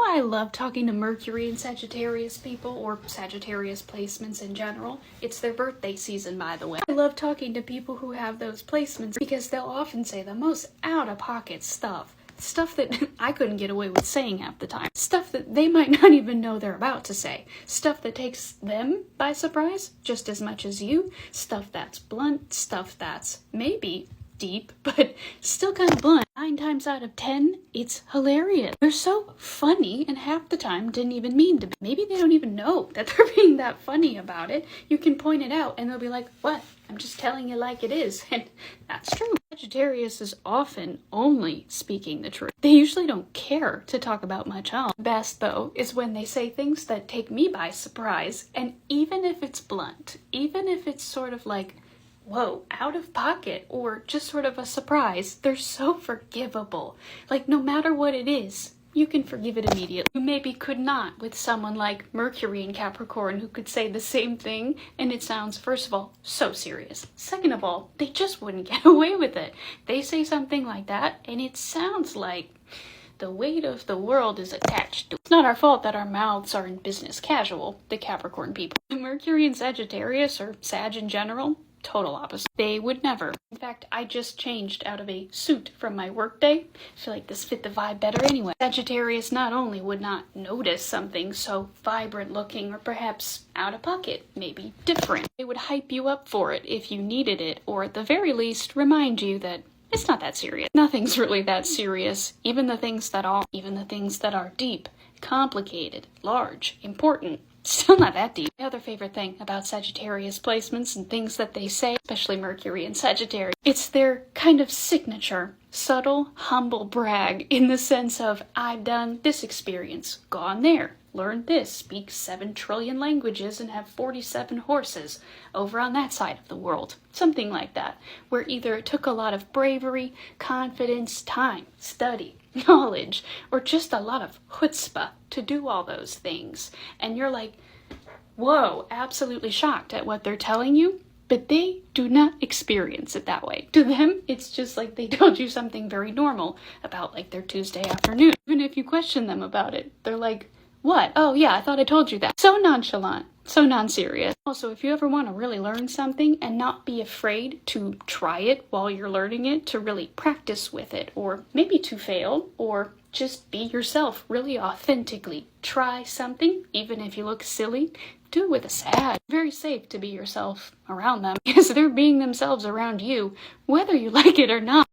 I love talking to Mercury and Sagittarius people, or Sagittarius placements in general? It's their birthday season, by the way. I love talking to people who have those placements because they'll often say the most out-of-pocket stuff. Stuff that I couldn't get away with saying half the time. Stuff that they might not even know they're about to say. Stuff that takes them by surprise just as much as you. Stuff that's blunt. Stuff that's maybe deep, but still kind of blunt. 9 times out of 10, it's hilarious. They're so funny, and half the time didn't even mean to be. Maybe they don't even know that they're being that funny about it. You can point it out, and they'll be like, what? I'm just telling you like it is. And that's true. Sagittarius is often only speaking the truth. They usually don't care to talk about much else. Best, though, is when they say things that take me by surprise, and even if it's blunt, even if it's sort of like, whoa, out of pocket, or just sort of a surprise, they're so forgivable. Like, no matter what it is, you can forgive it immediately. You maybe could not with someone like Mercury in Capricorn, who could say the same thing, and it sounds, first of all, so serious. Second of all, they just wouldn't get away with it. They say something like that, and it sounds like the weight of the world is attached to it. It's not our fault that our mouths are in business casual, the Capricorn people. Mercury and Sagittarius, or Sag in general, total opposite. They would never. In fact, I just changed out of a suit from my workday. I feel like this fit the vibe better anyway. Sagittarius not only would not notice something so vibrant looking or perhaps out of pocket, maybe different. They would hype you up for it if you needed it, or at the very least remind you that it's not that serious. Nothing's really that serious. Even the things that are deep, complicated, large, important. Still not that deep. My other favorite thing about Sagittarius placements and things that they say, especially Mercury and Sagittarius, it's their kind of signature, subtle, humble brag in the sense of, I've done this experience, gone there, learned this, speak 7 trillion languages and have 47 horses over on that side of the world. Something like that, where either it took a lot of bravery, confidence, time, study, knowledge, or just a lot of chutzpah to do all those things. And you're like, whoa, absolutely shocked at what they're telling you, but they do not experience it that way. To them, it's just like they told you something very normal about like their Tuesday afternoon. Even if you question them about it, they're like, what? Oh yeah, I thought I told you that. So nonchalant, so non-serious. Also, if you ever want to really learn something and not be afraid to try it while you're learning it, to really practice with it, or maybe to fail, or just be yourself really authentically. Try something, even if you look silly, do it with a Sag. Very safe to be yourself around them because they're being themselves around you, whether you like it or not.